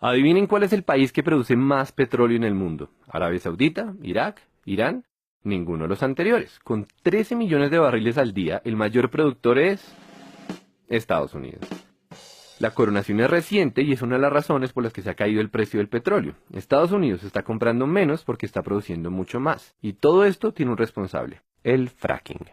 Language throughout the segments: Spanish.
Adivinen cuál es el país que produce más petróleo en el mundo. ¿Arabia Saudita? ¿Irak? ¿Irán? Ninguno de los anteriores. Con 13 millones de barriles al día, el mayor productor es Estados Unidos. La coronación es reciente y es una de las razones por las que se ha caído el precio del petróleo. Estados Unidos está comprando menos porque está produciendo mucho más. Y todo esto tiene un responsable: el fracking.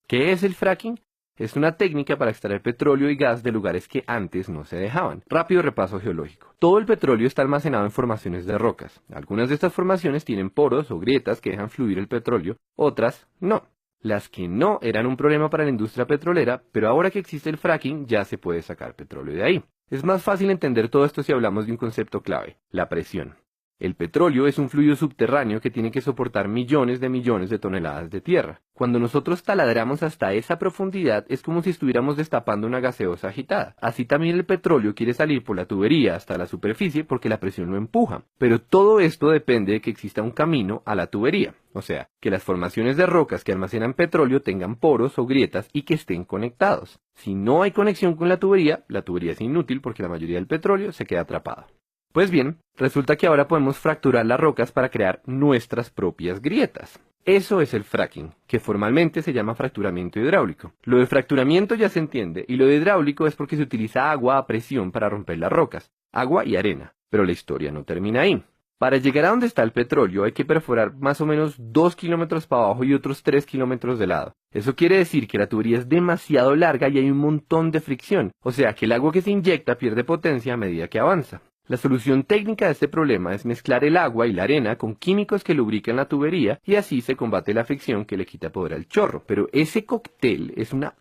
¿Qué es el fracking? Es una técnica para extraer petróleo y gas de lugares que antes no se dejaban. Rápido repaso geológico. Todo el petróleo está almacenado en formaciones de rocas. Algunas de estas formaciones tienen poros o grietas que dejan fluir el petróleo, otras no. Las que no eran un problema para la industria petrolera, pero ahora que existe el fracking ya se puede sacar petróleo de ahí. Es más fácil entender todo esto si hablamos de un concepto clave: la presión. El petróleo es un fluido subterráneo que tiene que soportar millones de toneladas de tierra. Cuando nosotros taladramos hasta esa profundidad es como si estuviéramos destapando una gaseosa agitada. Así también el petróleo quiere salir por la tubería hasta la superficie porque la presión lo empuja. Pero todo esto depende de que exista un camino a la tubería. O sea, que las formaciones de rocas que almacenan petróleo tengan poros o grietas y que estén conectados. Si no hay conexión con la tubería es inútil porque la mayoría del petróleo se queda atrapado. Pues bien, resulta que ahora podemos fracturar las rocas para crear nuestras propias grietas. Eso es el fracking, que formalmente se llama fracturamiento hidráulico. Lo de fracturamiento ya se entiende, y lo de hidráulico es porque se utiliza agua a presión para romper las rocas, agua y arena. Pero la historia no termina ahí. Para llegar a donde está el petróleo hay que perforar más o menos 2 kilómetros para abajo y otros 3 kilómetros de lado. Eso quiere decir que la tubería es demasiado larga y hay un montón de fricción, o sea que el agua que se inyecta pierde potencia a medida que avanza. La solución técnica de este problema es mezclar el agua y la arena con químicos que lubrican la tubería y así se combate la fricción que le quita poder al chorro. Pero ese cóctel es una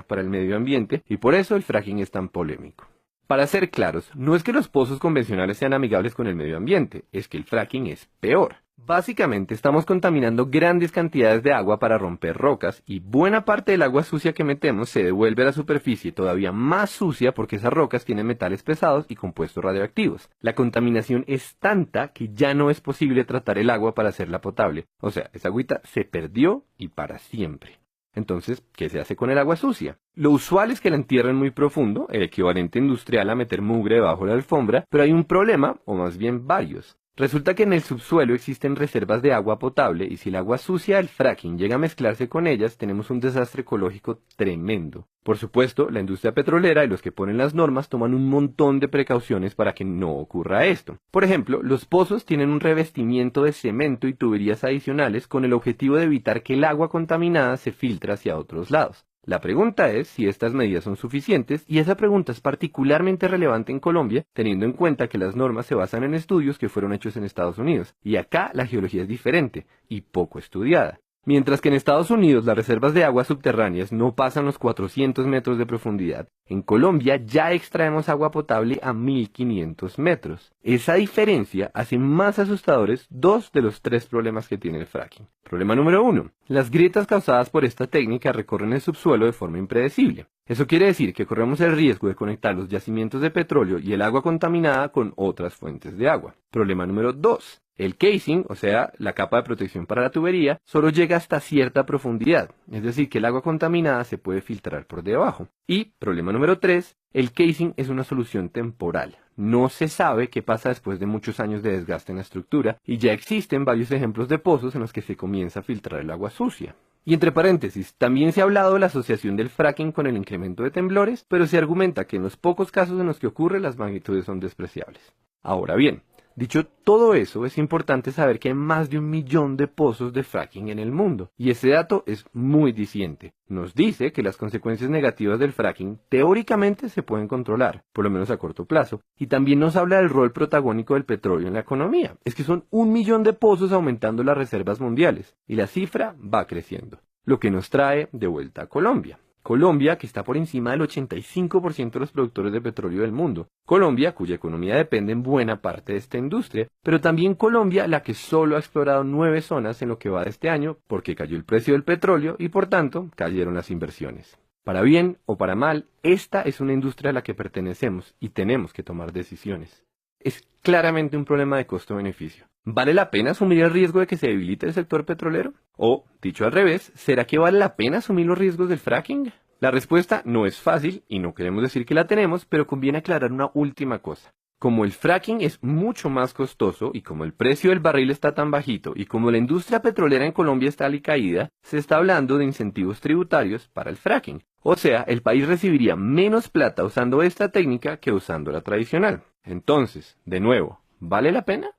para el medio ambiente y por eso el fracking es tan polémico. Para ser claros, no es que los pozos convencionales sean amigables con el medio ambiente, es que el fracking es peor. Básicamente estamos contaminando grandes cantidades de agua para romper rocas y buena parte del agua sucia que metemos se devuelve a la superficie todavía más sucia porque esas rocas tienen metales pesados y compuestos radioactivos. La contaminación es tanta que ya no es posible tratar el agua para hacerla potable. O sea, esa agüita se perdió y para siempre. Entonces, ¿qué se hace con el agua sucia? Lo usual es que la entierren muy profundo, el equivalente industrial a meter mugre debajo de la alfombra, pero hay un problema, o más bien varios. Resulta que en el subsuelo existen reservas de agua potable y si el agua sucia del fracking llega a mezclarse con ellas, tenemos un desastre ecológico tremendo. Por supuesto, la industria petrolera y los que ponen las normas toman un montón de precauciones para que no ocurra esto. Por ejemplo, los pozos tienen un revestimiento de cemento y tuberías adicionales con el objetivo de evitar que el agua contaminada se filtre hacia otros lados. La pregunta es si estas medidas son suficientes y esa pregunta es particularmente relevante en Colombia, teniendo en cuenta que las normas se basan en estudios que fueron hechos en Estados Unidos, y acá la geología es diferente y poco estudiada. Mientras que en Estados Unidos las reservas de aguas subterráneas no pasan los 400 metros de profundidad, en Colombia ya extraemos agua potable a 1500 metros. Esa diferencia hace más asustadores dos de los tres problemas que tiene el fracking. Problema número 1. Las grietas causadas por esta técnica recorren el subsuelo de forma impredecible. Eso quiere decir que corremos el riesgo de conectar los yacimientos de petróleo y el agua contaminada con otras fuentes de agua. Problema número 2. El casing, o sea, la capa de protección para la tubería, solo llega hasta cierta profundidad, es decir, que el agua contaminada se puede filtrar por debajo. Y, problema número 3, el casing es una solución temporal. No se sabe qué pasa después de muchos años de desgaste en la estructura, y ya existen varios ejemplos de pozos en los que se comienza a filtrar el agua sucia. Y entre paréntesis, también se ha hablado de la asociación del fracking con el incremento de temblores, pero se argumenta que en los pocos casos en los que ocurre las magnitudes son despreciables. Ahora bien, dicho todo eso, es importante saber que hay más de 1 millón de pozos de fracking en el mundo, y ese dato es muy diciente. Nos dice que las consecuencias negativas del fracking teóricamente se pueden controlar, por lo menos a corto plazo, y también nos habla del rol protagónico del petróleo en la economía. Es que son 1 millón de pozos aumentando las reservas mundiales, y la cifra va creciendo, lo que nos trae de vuelta a Colombia. Colombia, que está por encima del 85% de los productores de petróleo del mundo. Colombia, cuya economía depende en buena parte de esta industria, pero también Colombia, la que solo ha explorado 9 zonas en lo que va de este año, porque cayó el precio del petróleo y por tanto cayeron las inversiones. Para bien o para mal, esta es una industria a la que pertenecemos y tenemos que tomar decisiones. Es claramente un problema de costo-beneficio. ¿Vale la pena asumir el riesgo de que se debilite el sector petrolero? O, dicho al revés, ¿será que vale la pena asumir los riesgos del fracking? La respuesta no es fácil y no queremos decir que la tenemos, pero conviene aclarar una última cosa. Como el fracking es mucho más costoso y como el precio del barril está tan bajito y como la industria petrolera en Colombia está alicaída, se está hablando de incentivos tributarios para el fracking. O sea, el país recibiría menos plata usando esta técnica que usando la tradicional. Entonces, de nuevo, ¿vale la pena?